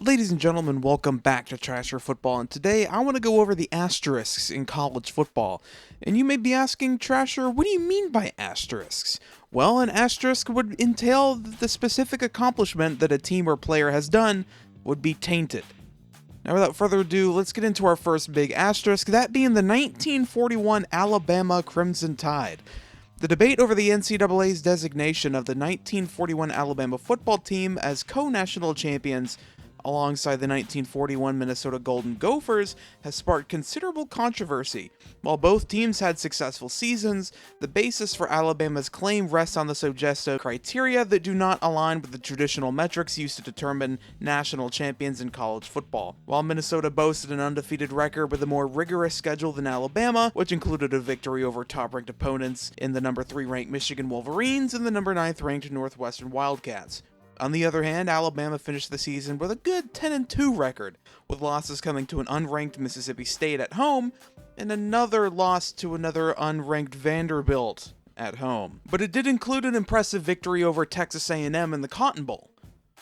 Ladies and gentlemen, welcome back to Trasher Football, and today I want to go over the asterisks in college football. And you may be asking, Trasher, what do you mean by asterisks? Well, an asterisk would entail that the specific accomplishment that a team or player has done would be tainted. Now, without further ado, let's get into our first big asterisk, that being the 1941 Alabama Crimson Tide. The debate over the NCAA's designation of the 1941 Alabama football team as co-national champions alongside the 1941 Minnesota Golden Gophers has sparked considerable controversy. While both teams had successful seasons, the basis for Alabama's claim rests on the suggestive criteria that do not align with the traditional metrics used to determine national champions in college football. While Minnesota boasted an undefeated record with a more rigorous schedule than Alabama, which included a victory over top-ranked opponents in the number 3 ranked Michigan Wolverines and the number 9th ranked Northwestern Wildcats. On the other hand, Alabama finished the season with a good 10-2 record, with losses coming to an unranked Mississippi State at home, and another loss to another unranked Vanderbilt at home. But it did include an impressive victory over Texas A&M in the Cotton Bowl.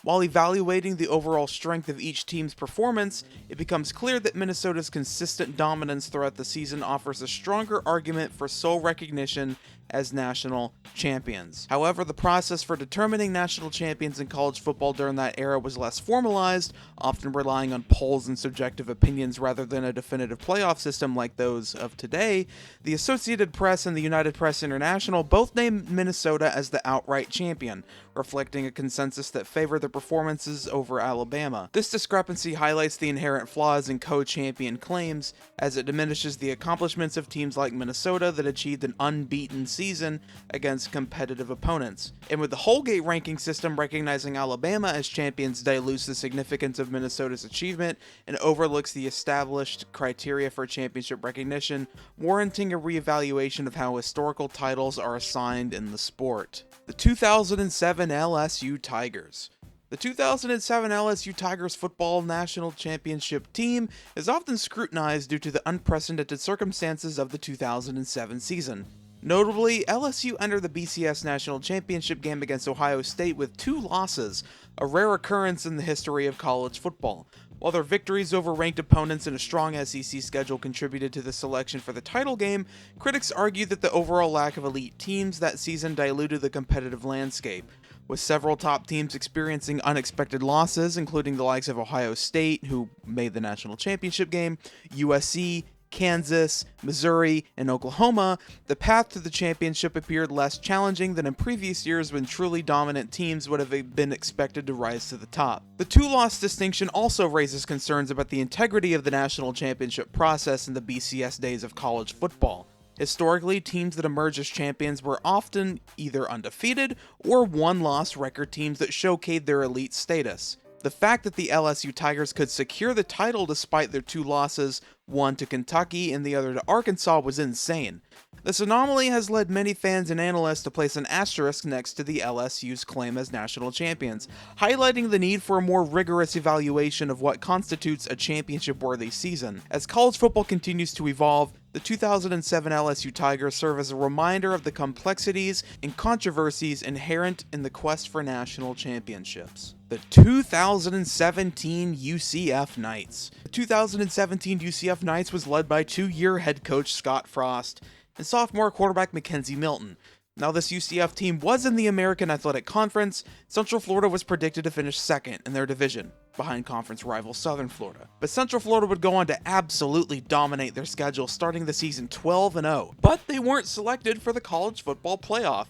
While evaluating the overall strength of each team's performance, it becomes clear that Minnesota's consistent dominance throughout the season offers a stronger argument for sole recognition as national champions. However, the process for determining national champions in college football during that era was less formalized, often relying on polls and subjective opinions rather than a definitive playoff system like those of today. The Associated Press and the United Press International both named Minnesota as the outright champion, reflecting a consensus that favored the performances over Alabama. This discrepancy highlights the inherent flaws in co-champion claims, as it diminishes the accomplishments of teams like Minnesota that achieved an unbeaten season against competitive opponents. And with the Holgate ranking system recognizing Alabama as champions dilutes the significance of Minnesota's achievement and overlooks the established criteria for championship recognition, warranting a reevaluation of how historical titles are assigned in the sport. The 2007 LSU Tigers. The 2007 LSU Tigers football national championship team is often scrutinized due to the unprecedented circumstances of the 2007 season. Notably, LSU entered the BCS National Championship game against Ohio State with 2 losses, a rare occurrence in the history of college football. While their victories over ranked opponents and a strong SEC schedule contributed to the selection for the title game, critics argue that the overall lack of elite teams that season diluted the competitive landscape, with several top teams experiencing unexpected losses, including the likes of Ohio State, who made the national championship game, USC, Kansas, Missouri, and Oklahoma. The path to the championship appeared less challenging than in previous years when truly dominant teams would have been expected to rise to the top. The 2-loss distinction also raises concerns about the integrity of the national championship process in the BCS days of college football. Historically, teams that emerged as champions were often either undefeated or one-loss record teams that showcased their elite status. The fact that the LSU Tigers could secure the title despite their 2 losses, one to Kentucky and the other to Arkansas, was insane. This anomaly has led many fans and analysts to place an asterisk next to the LSU's claim as national champions, highlighting the need for a more rigorous evaluation of what constitutes a championship-worthy season. As college football continues to evolve, the 2007 LSU Tigers serve as a reminder of the complexities and controversies inherent in the quest for national championships. The 2017 UCF Knights. The 2017 UCF Knights was led by 2-year head coach Scott Frost and sophomore quarterback Mackenzie Milton. Now, this UCF team was in the American Athletic Conference. Central Florida was predicted to finish second in their division, behind conference rival Southern Florida. But Central Florida would go on to absolutely dominate their schedule, starting the season 12-0. But they weren't selected for the college football playoff,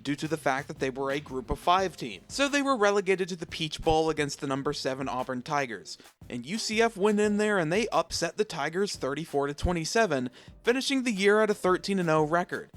due to the fact that they were a group of 5 team. So they were relegated to the Peach Bowl against the number 7 Auburn Tigers. And UCF went in there and they upset the Tigers 34-27, finishing the year at a 13-0 record.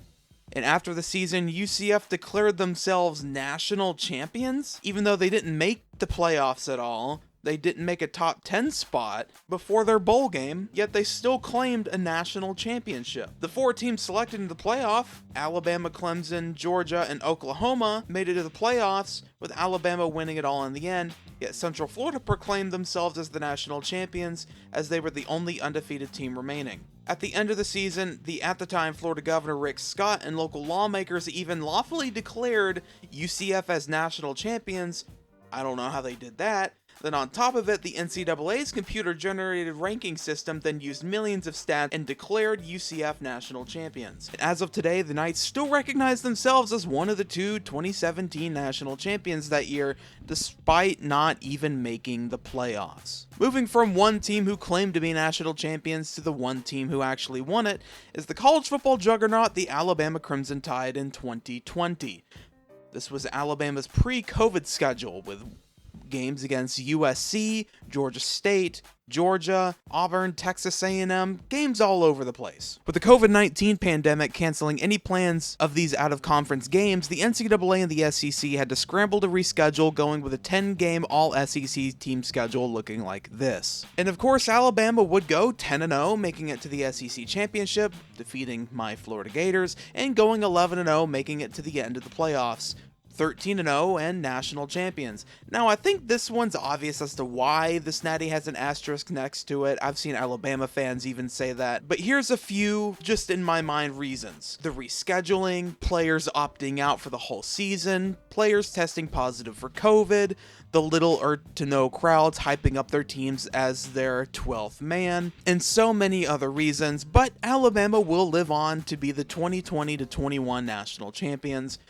And after the season, UCF declared themselves national champions, even though they didn't make the playoffs at all. They didn't make a top 10 spot before their bowl game, yet they still claimed a national championship. The 4 teams selected in the playoff, Alabama, Clemson, Georgia, and Oklahoma, made it to the playoffs, with Alabama winning it all in the end, yet Central Florida proclaimed themselves as the national champions, as they were the only undefeated team remaining. At the end of the season, the at the time Florida Governor Rick Scott and local lawmakers even lawfully declared UCF as national champions. I don't know how they did that, Then on top of it, the NCAA's computer-generated ranking system then used millions of stats and declared UCF national champions. And as of today, the Knights still recognize themselves as one of the two 2017 national champions that year, despite not even making the playoffs. Moving from one team who claimed to be national champions to the one team who actually won it is the college football juggernaut, the Alabama Crimson Tide in 2020. This was Alabama's pre-COVID schedule with games against USC, Georgia State, Georgia, Auburn, Texas A&M, games all over the place. With the COVID-19 pandemic canceling any plans of these out-of-conference games, the NCAA and the SEC had to scramble to reschedule, going with a 10-game all-SEC team schedule looking like this. And of course, Alabama would go 10-0, making it to the SEC championship, defeating my Florida Gators, and going 11-0, making it to the end of the playoffs. 13-0 and national champions. Now, I think this one's obvious as to why this natty has an asterisk next to it. I've seen Alabama fans even say that. But here's a few, just in my mind, reasons. The rescheduling, players opting out for the whole season, players testing positive for COVID, the little or to no crowds hyping up their teams as their 12th man, and so many other reasons. But Alabama will live on to be the 2020-21 national champions.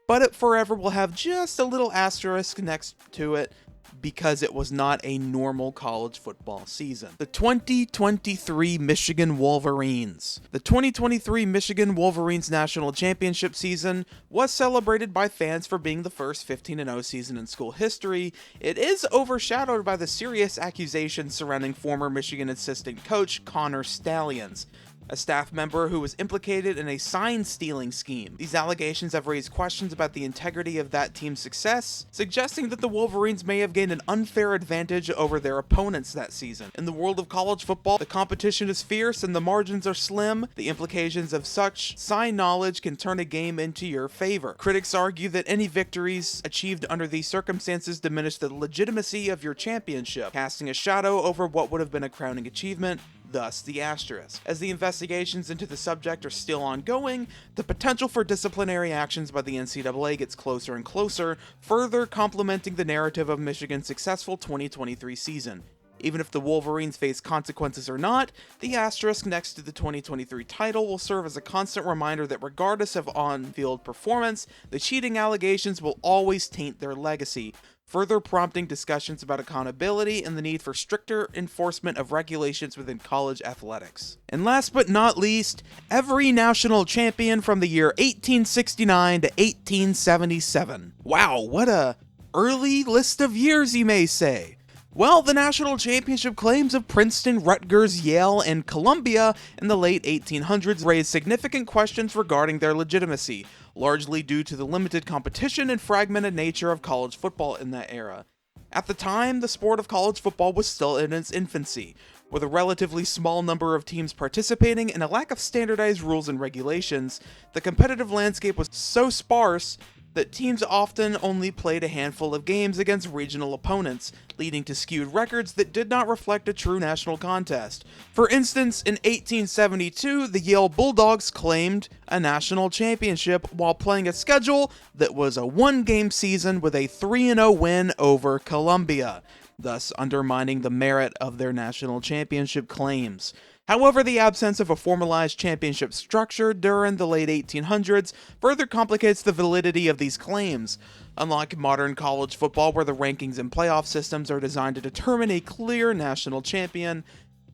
But it forever will have just a little asterisk next to it because it was not a normal college football season. The 2023 Michigan Wolverines. The 2023 Michigan Wolverines National Championship season was celebrated by fans for being the first 15-0 season in school history. It is overshadowed by the serious accusations surrounding former Michigan assistant coach Connor Stalions, a staff member who was implicated in a sign-stealing scheme. These allegations have raised questions about the integrity of that team's success, suggesting that the Wolverines may have gained an unfair advantage over their opponents that season. In the world of college football, the competition is fierce and the margins are slim. The implications of such sign knowledge can turn a game into your favor. Critics argue that any victories achieved under these circumstances diminish the legitimacy of your championship, casting a shadow over what would have been a crowning achievement. Thus, the asterisk. As the investigations into the subject are still ongoing, the potential for disciplinary actions by the NCAA gets closer and closer, further complementing the narrative of Michigan's successful 2023 season. Even if the Wolverines face consequences or not, the asterisk next to the 2023 title will serve as a constant reminder that regardless of on-field performance, the cheating allegations will always taint their legacy, further prompting discussions about accountability and the need for stricter enforcement of regulations within college athletics. And last but not least, every national champion from the year 1869 to 1877. Wow, what a early list of years, you may say. Well, the national championship claims of Princeton, Rutgers, Yale, and Columbia in the late 1800s raised significant questions regarding their legitimacy, largely due to the limited competition and fragmented nature of college football in that era. At the time, the sport of college football was still in its infancy, with a relatively small number of teams participating and a lack of standardized rules and regulations. The competitive landscape was so sparse that teams often only played a handful of games against regional opponents, leading to skewed records that did not reflect a true national contest. For instance, in 1872, the Yale Bulldogs claimed a national championship while playing a schedule that was a one-game season with a 3-0 win over Columbia, thus undermining the merit of their national championship claims. However, the absence of a formalized championship structure during the late 1800s further complicates the validity of these claims. Unlike modern college football, where the rankings and playoff systems are designed to determine a clear national champion,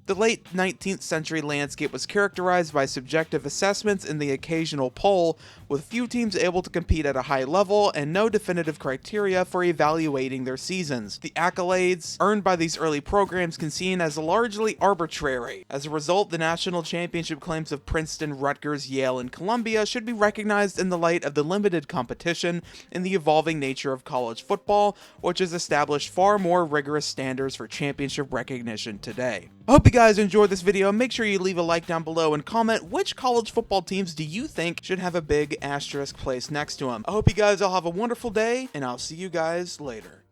the late 19th century landscape was characterized by subjective assessments and the occasional poll, with few teams able to compete at a high level and no definitive criteria for evaluating their seasons. The accolades earned by these early programs can be seen as largely arbitrary. As a result, the national championship claims of Princeton, Rutgers, Yale, and Columbia should be recognized in the light of the limited competition and the evolving nature of college football, which has established far more rigorous standards for championship recognition today. I hope you guys enjoyed this video. Make sure you leave a like down below and comment which college football teams do you think should have a big asterisk placed next to them. I hope you guys all have a wonderful day, and I'll see you guys later.